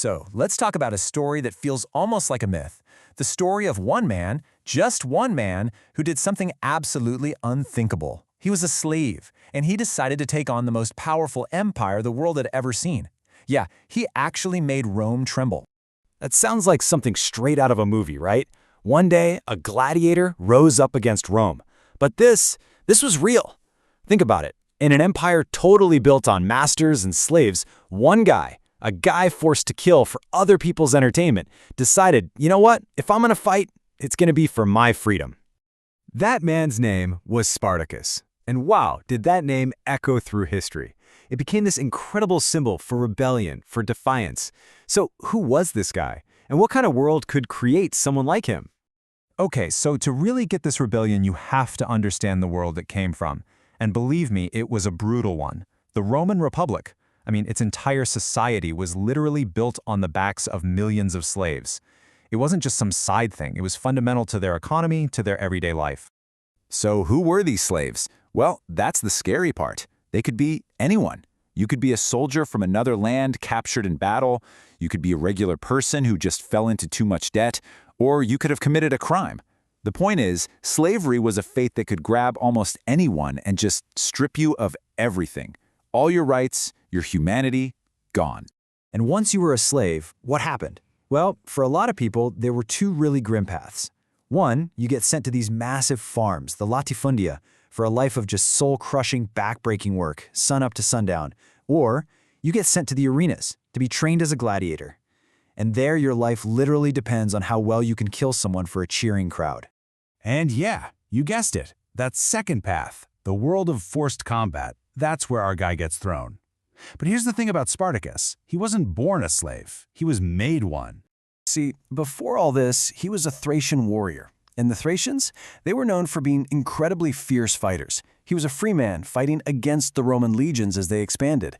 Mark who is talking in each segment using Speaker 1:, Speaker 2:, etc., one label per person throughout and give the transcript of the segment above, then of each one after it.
Speaker 1: So let's talk about a story that feels almost like a myth. The story of one man, just one man, who did something absolutely unthinkable. He was a slave, and he decided to take on the most powerful empire the world had ever seen. Yeah, he actually made Rome tremble.
Speaker 2: That sounds like something straight out of a movie, right? One day, a gladiator rose up against Rome. But this was real. Think about it. In an empire totally built on masters and slaves, one guy, a guy forced to kill for other people's entertainment, decided, you know what? If I'm going to fight, it's going to be for my freedom.
Speaker 3: That man's name was Spartacus. And wow, did that name echo through history. It became this incredible symbol for rebellion, for defiance. So who was this guy? And what kind of world could create someone like him?
Speaker 4: Okay, so to really get this rebellion, you have to understand the world it came from. And believe me, it was a brutal one. The Roman Republic, its entire society was literally built on the backs of millions of slaves. It wasn't just some side thing, it was fundamental to their economy, to their everyday life.
Speaker 5: So who were these slaves? Well, that's the scary part. They could be anyone. You could be a soldier from another land captured in battle. You could be a regular person who just fell into too much debt, or you could have committed a crime. The point is, slavery was a fate that could grab almost anyone and just strip you of everything. All your rights, your humanity, gone.
Speaker 2: And once you were a slave, what happened? Well, for a lot of people, there were two really grim paths. One, you get sent to these massive farms, the latifundia, for a life of just soul-crushing, back-breaking work, sun up to sundown. Or you get sent to the arenas to be trained as a gladiator. And there your life literally depends on how well you can kill someone for a cheering crowd.
Speaker 3: And yeah, you guessed it. That second path, the world of forced combat, that's where our guy gets thrown. But here's the thing about Spartacus. He wasn't born a slave. He was made one.
Speaker 2: See, before all this, he was a Thracian warrior. And the Thracians, they were known for being incredibly fierce fighters. He was a free man fighting against the Roman legions as they expanded.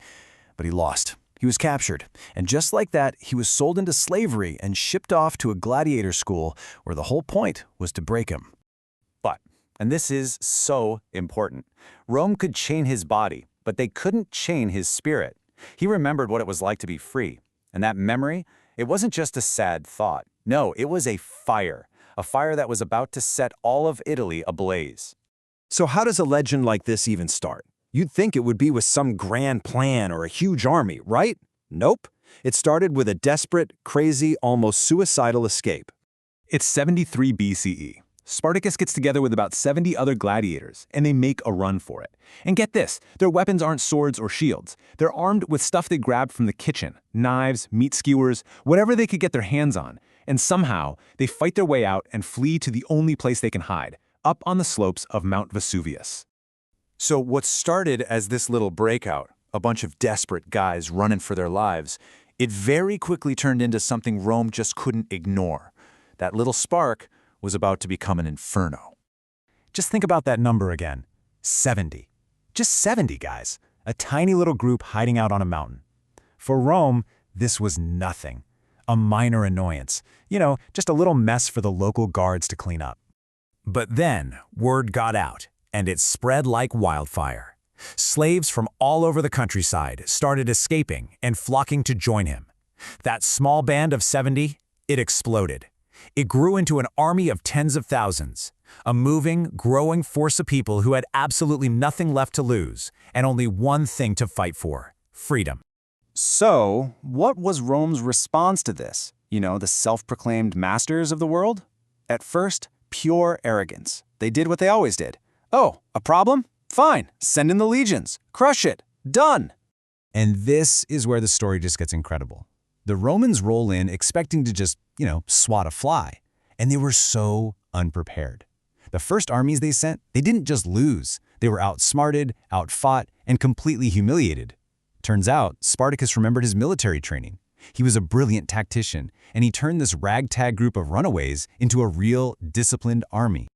Speaker 2: But he lost. He was captured. And just like that, he was sold into slavery and shipped off to a gladiator school where the whole point was to break him.
Speaker 5: But, and this is so important, Rome could chain his body, but they couldn't chain his spirit. He remembered what it was like to be free. And that memory, it wasn't just a sad thought. No, it was a fire that was about to set all of Italy ablaze.
Speaker 3: So how does a legend like this even start? You'd think it would be with some grand plan or a huge army, right? Nope. It started with a desperate, crazy, almost suicidal escape.
Speaker 4: It's 73 BCE. Spartacus gets together with about 70 other gladiators, and they make a run for it. And get this, their weapons aren't swords or shields. They're armed with stuff they grabbed from the kitchen, knives, meat skewers, whatever they could get their hands on. And somehow, they fight their way out and flee to the only place they can hide, up on the slopes of Mount Vesuvius.
Speaker 5: So what started as this little breakout, a bunch of desperate guys running for their lives, it very quickly turned into something Rome just couldn't ignore. That little spark was about to become an inferno.
Speaker 2: Just think about that number again. 70. Just 70 guys. A tiny little group hiding out on a mountain. For Rome, this was nothing. A minor annoyance. Just a little mess for the local guards to clean up. But then, word got out, and it spread like wildfire. Slaves from all over the countryside started escaping and flocking to join him. That small band of 70, it exploded. It grew into an army of tens of thousands, a moving, growing force of people who had absolutely nothing left to lose and only one thing to fight for: freedom.
Speaker 1: So, what was Rome's response to this? The self-proclaimed masters of the world? At first, pure arrogance. They did what they always did. Oh, a problem? Fine, send in the legions. Crush it. Done.
Speaker 3: And this is where the story just gets incredible. The Romans roll in expecting to just, swat a fly. And they were so unprepared. The first armies they sent, they didn't just lose. They were outsmarted, outfought, and completely humiliated. Turns out, Spartacus remembered his military training. He was a brilliant tactician, and he turned this ragtag group of runaways into a real, disciplined army.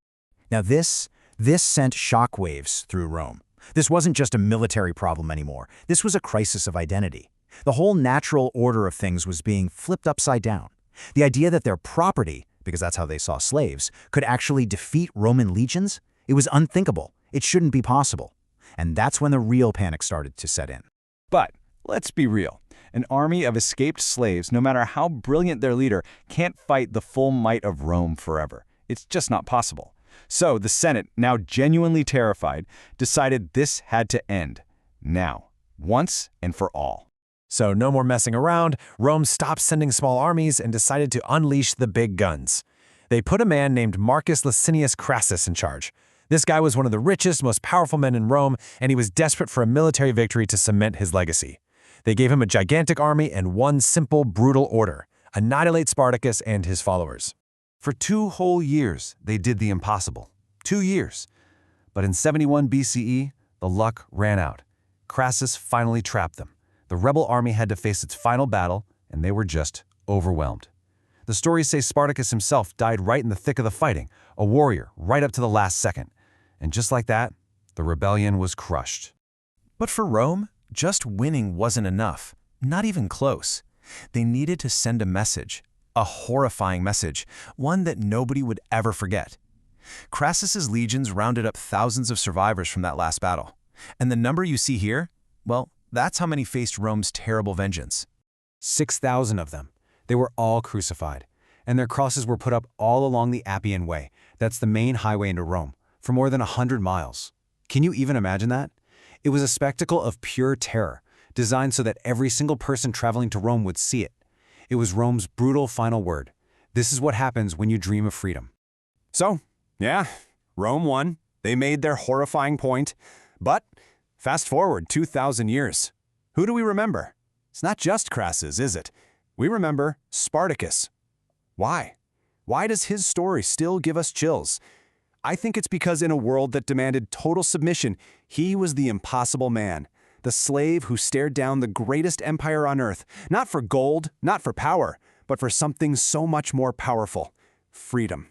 Speaker 2: Now this sent shockwaves through Rome. This wasn't just a military problem anymore. This was a crisis of identity. The whole natural order of things was being flipped upside down. The idea that their property, because that's how they saw slaves, could actually defeat Roman legions, it was unthinkable. It shouldn't be possible. And that's when the real panic started to set in.
Speaker 3: But let's be real. An army of escaped slaves, no matter how brilliant their leader, can't fight the full might of Rome forever. It's just not possible. So the Senate, now genuinely terrified, decided this had to end. Now, once and for all.
Speaker 1: So no more messing around, Rome stopped sending small armies and decided to unleash the big guns. They put a man named Marcus Licinius Crassus in charge. This guy was one of the richest, most powerful men in Rome, and he was desperate for a military victory to cement his legacy. They gave him a gigantic army and one simple, brutal order: annihilate Spartacus and his followers.
Speaker 3: For 2 whole years, they did the impossible. 2 years. But in 71 BCE, the luck ran out. Crassus finally trapped them. The rebel army had to face its final battle, and they were just overwhelmed. The stories say Spartacus himself died right in the thick of the fighting, a warrior right up to the last second. And just like that, the rebellion was crushed.
Speaker 2: But for Rome, just winning wasn't enough, not even close. They needed to send a message, a horrifying message, one that nobody would ever forget. Crassus's legions rounded up thousands of survivors from that last battle. And the number you see here, well, that's how many faced Rome's terrible vengeance.
Speaker 3: 6,000 of them. They were all crucified, and their crosses were put up all along the Appian Way. That's the main highway into Rome, for more than 100 miles. Can you even imagine that? It was a spectacle of pure terror, designed so that every single person traveling to Rome would see it. It was Rome's brutal final word. This is what happens when you dream of freedom.
Speaker 2: So, yeah, Rome won. They made their horrifying point. But fast forward 2,000 years. Who do we remember? It's not just Crassus, is it? We remember Spartacus. Why? Why does his story still give us chills? I think it's because in a world that demanded total submission, he was the impossible man, the slave who stared down the greatest empire on earth, not for gold, not for power, but for something so much more powerful: freedom.